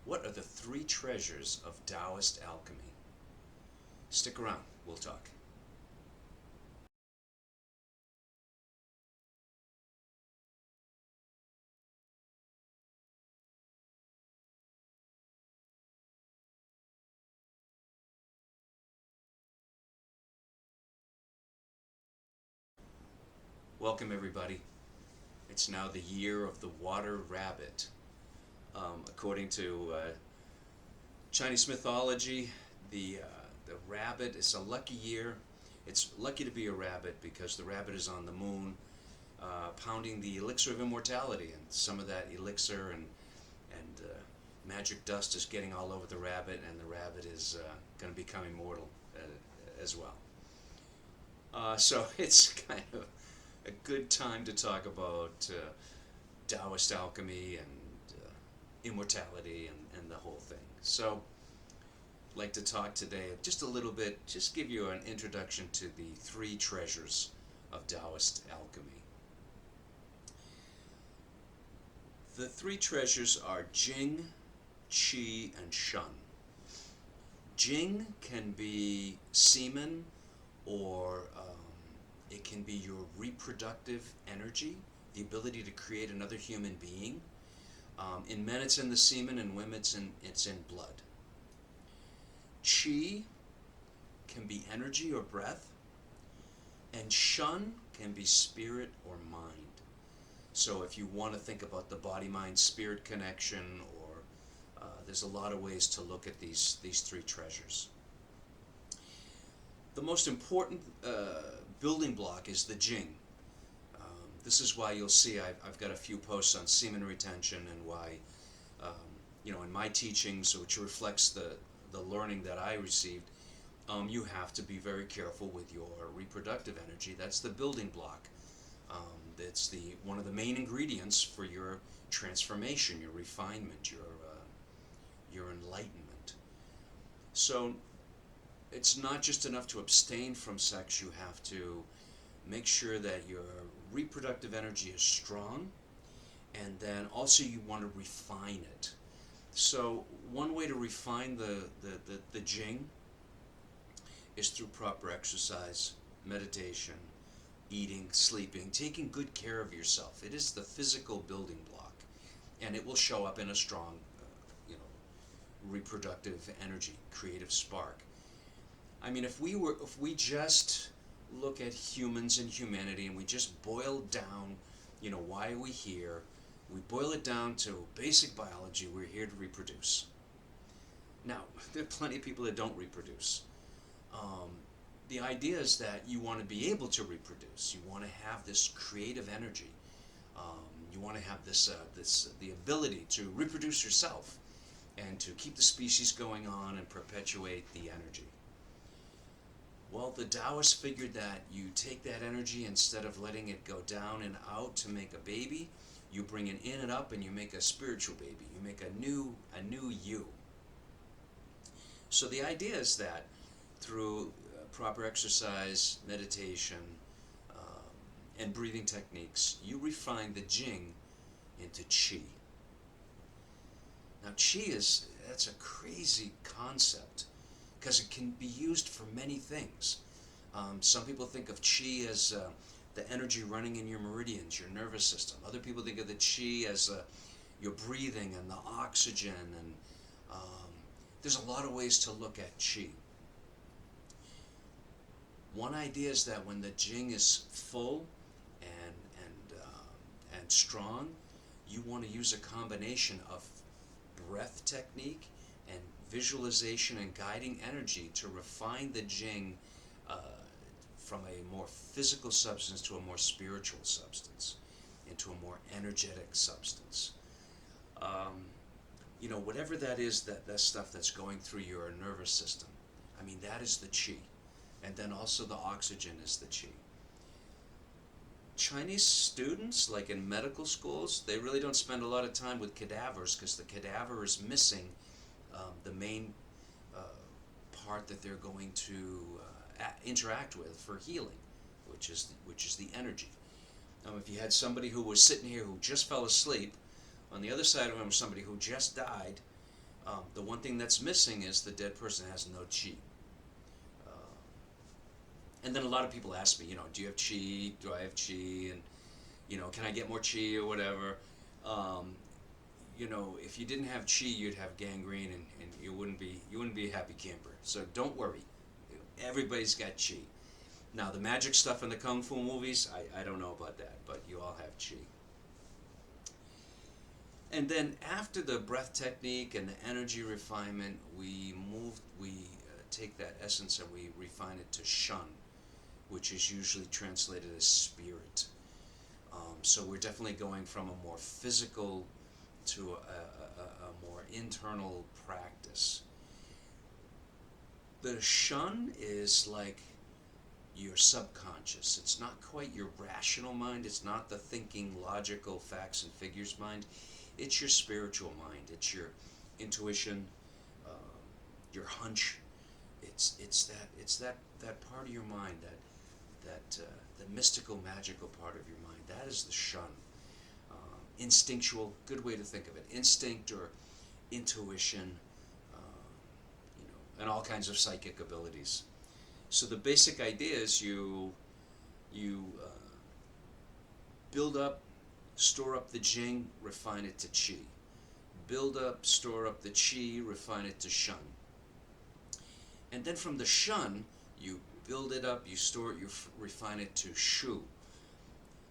What are the three treasures of Taoist alchemy? Stick around, we'll talk. Welcome, everybody. It's now the year of the water rabbit. According to Chinese mythology, the rabbit is a lucky year. It's lucky to be a rabbit because the rabbit is on the moon, pounding the elixir of immortality, and some of that elixir and magic dust is getting all over the rabbit, and the rabbit is going to become immortal as well. So it's kind of a good time to talk about Taoist alchemy and immortality and the whole thing. So I'd like to talk today just a little bit, just give you an introduction to the three treasures of Taoist alchemy. The three treasures are Jing, Qi, and Shun. Jing can be semen, or it can be your reproductive energy, the ability to create another human being. In men, it's in the semen, and women, it's in blood. Qi can be energy or breath, and Shun can be spirit or mind. So if you want to think about the body-mind-spirit connection, or there's a lot of ways to look at these three treasures. The most important building block is the Jing. This is why you'll see I've got a few posts on semen retention, and why, in my teachings, which reflects the learning that I received, you have to be very careful with your reproductive energy. That's the building block. It's one of the main ingredients for your transformation, your refinement, your enlightenment. So it's not just enough to abstain from sex. You have to make sure that your reproductive energy is strong, and then also you want to refine it. So one way to refine the Jing is through proper exercise, meditation, eating, sleeping, taking good care of yourself. It is the physical building block, and it will show up in a strong, reproductive energy, creative spark. I mean, if we just look at humans and humanity, and we just boil down, why are we here? We boil it down to basic biology. We're here to reproduce. Now, there are plenty of people that don't reproduce. The idea is that you want to be able to reproduce. You want to have this creative energy. You want to have the ability to reproduce yourself, and to keep the species going on and perpetuate the energy. Well, the Taoists figured that you take that energy, instead of letting it go down and out to make a baby, you bring it in and up, and you make a spiritual baby. You make a new you. So the idea is that through proper exercise, meditation, and breathing techniques, you refine the Jing into Qi. Now, Qi that's a crazy concept, because it can be used for many things. Some people think of Qi as the energy running in your meridians, your nervous system. Other people think of the Qi as your breathing and the oxygen, and there's a lot of ways to look at Qi. One idea is that when the Jing is full and strong, you want to use a combination of breath technique and visualization and guiding energy to refine the Jing from a more physical substance to a more spiritual substance, into a more energetic substance. Whatever that is, that stuff that's going through your nervous system, I mean, that is the Qi. And then also the oxygen is the Qi. Chinese students, like in medical schools, they really don't spend a lot of time with cadavers, because the cadaver is missing the main part that they're going to interact with for healing, which is the energy. If you had somebody who was sitting here who just fell asleep, on the other side of him was somebody who just died, The one thing that's missing is the dead person has no chi. Uh, and then a lot of people ask me, do you have chi? Do I have chi? And can I get more chi or whatever? Um, if you didn't have chi, you'd have gangrene, and you wouldn't be a happy camper. So don't worry, everybody's got chi. Now the magic stuff in the kung fu movies, I don't know about that, but you all have chi. And then after the breath technique and the energy refinement, we take that essence and we refine it to shun, which is usually translated as spirit. So we're definitely going from a more physical to a more internal practice. The shun is like your subconscious. It's not quite your rational mind. It's not the thinking, logical, facts and figures mind. It's your spiritual mind. It's your intuition, uh, your hunch. It's that part of your mind, the mystical, magical part of your mind. That is the shun. Instinctual, good way to think of it. Instinct or intuition, and all kinds of psychic abilities. So the basic idea is you build up, store up the jing, refine it to chi. Build up, store up the chi, refine it to shun. And then from the shun, you build it up, you store it, you refine it to shu.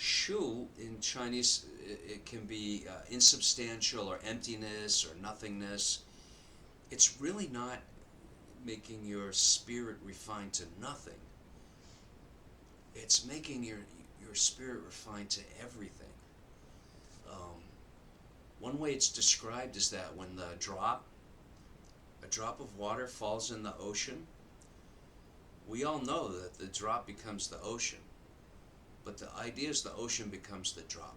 Shu in Chinese, it can be insubstantial or emptiness or nothingness. It's really not making your spirit refined to nothing. It's making your spirit refined to everything. Um, One way it's described is that when a drop of water falls in the ocean, we all know that the drop becomes the ocean. But the idea is the ocean becomes the drop.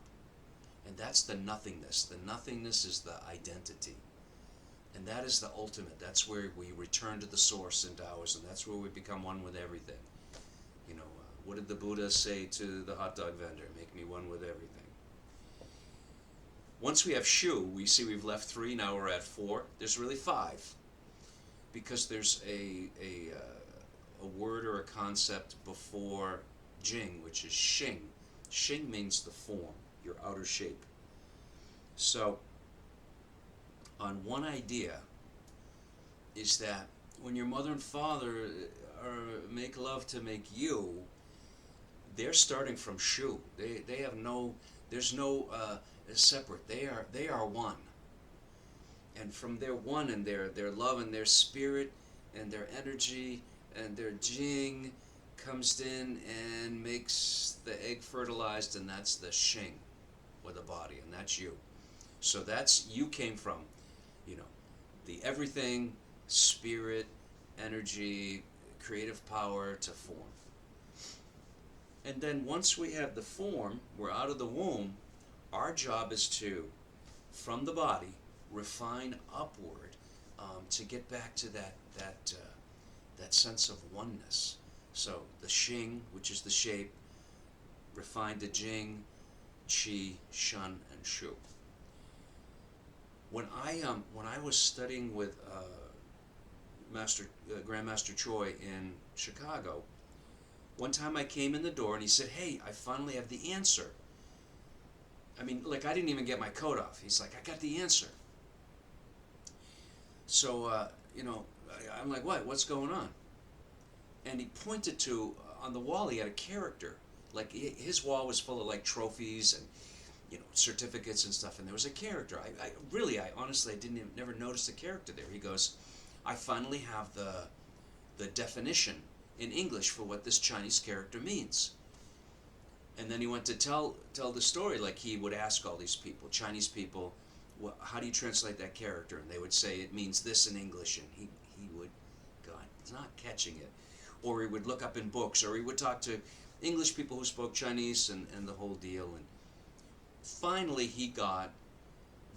And that's the nothingness. The nothingness is the identity. And that is the ultimate. That's where we return to the source in Taoism. That's where we become one with everything. What did the Buddha say to the hot dog vendor? Make me one with everything. Once we have shu, we see we've left 3, now we're at 4. There's really 5. Because there's a word or a concept before jing, which is xing. Xing means the form, your outer shape. So, on one idea is that when your mother and father make love to make you, they're starting from shu. They have no, there's no separate. They are one. And from their one and their love and their spirit and their energy and their jing comes in and makes the egg fertilized, and that's the xing, or the body, and that's you. So that's, you came from, the everything, spirit, energy, creative power to form. And then once we have the form, we're out of the womb, our job is to, from the body, refine upward to get back to that sense of oneness. So the xing, which is the shape, refine the jing, qi, shun, and shu. When I was studying with Grandmaster Choi in Chicago, one time I came in the door and he said, "Hey, I finally have the answer." I mean, like, I didn't even get my coat off. He's like, "I got the answer." So, I'm like, "What? What's going on?" And he pointed to, on the wall, he had a character. Like, his wall was full of, like, trophies and, certificates and stuff. And there was a character. I honestly, never noticed a character there. He goes, "I finally have the definition in English for what this Chinese character means." And then he went to tell the story, like he would ask all these people, Chinese people, "Well, how do you translate that character?" And they would say, "It means this in English," and he would, God, he's not catching it. Or he would look up in books, or he would talk to English people who spoke Chinese and the whole deal. And finally he got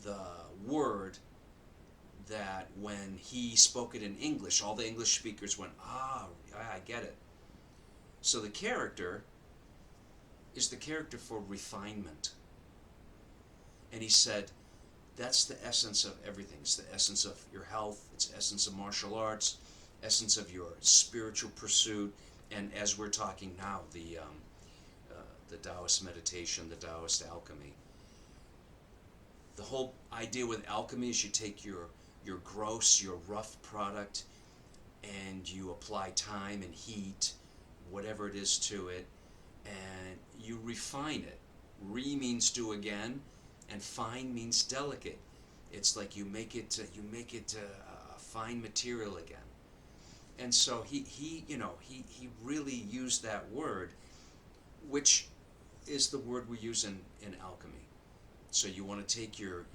the word that when he spoke it in English, all the English speakers went, "Ah, I get it." So the character is the character for refinement. And he said, That's the essence of everything. It's the essence of your health. It's the essence of martial arts, essence of your spiritual pursuit, and as we're talking now, the Taoist meditation, the Taoist alchemy. The whole idea with alchemy is you take your gross, your rough product, and you apply time and heat, whatever it is to it, and you refine it. Re means do again, and fine means delicate. It's like you make it a fine material again. And so he really used that word, which is the word we use in alchemy. So you want to take your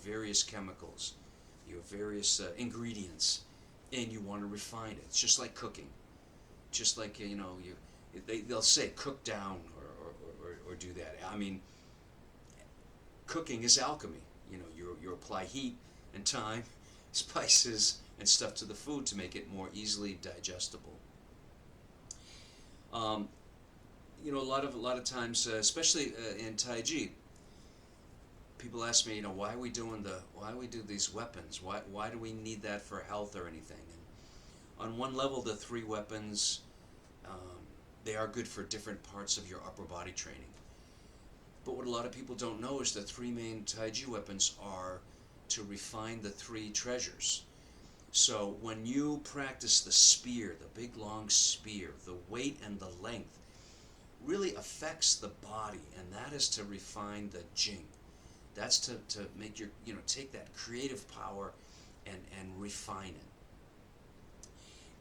various chemicals, your various ingredients, and you want to refine it. It's just like cooking. Just like they'll say cook down or do that. I mean, cooking is alchemy. You apply heat and time, spices and stuff to the food to make it more easily digestible. Um, a lot of times, especially in Tai Chi, people ask me, why we do these weapons? Why do we need that for health or anything? And on one level, the three weapons, um, they are good for different parts of your upper body training. But what a lot of people don't know is the three main Tai Chi weapons are to refine the three treasures. So when you practice the spear, the big long spear, the weight and the length really affects the body, and that is to refine the Jing. That's to make take that creative power and refine it.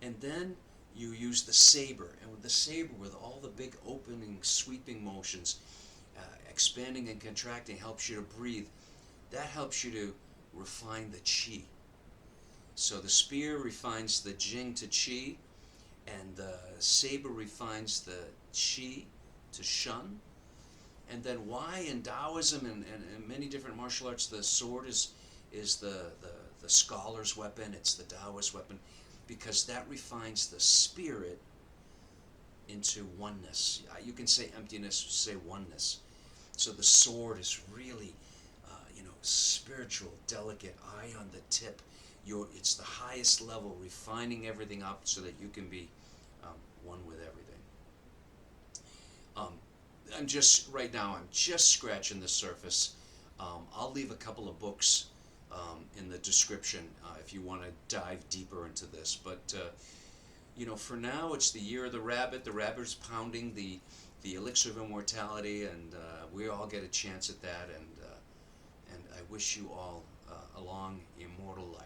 And then you use the saber, and with the saber, with all the big opening, sweeping motions, expanding and contracting, helps you to breathe. That helps you to refine the chi. So the spear refines the Jing to chi, and the saber refines the chi to shun. And then why in Taoism and many different martial arts the sword is the scholar's weapon, it's the Taoist weapon, because that refines the spirit into oneness. You can say emptiness, say oneness. So the sword is really, spiritual, delicate, eye on the tip. It's the highest level, refining everything up so that you can be one with everything. Um, right now, I'm just scratching the surface. I'll leave a couple of books in the description if you want to dive deeper into this. But for now, it's the year of the rabbit. The rabbit's pounding the elixir of immortality, and we all get a chance at that. And I wish you all a long, immortal life.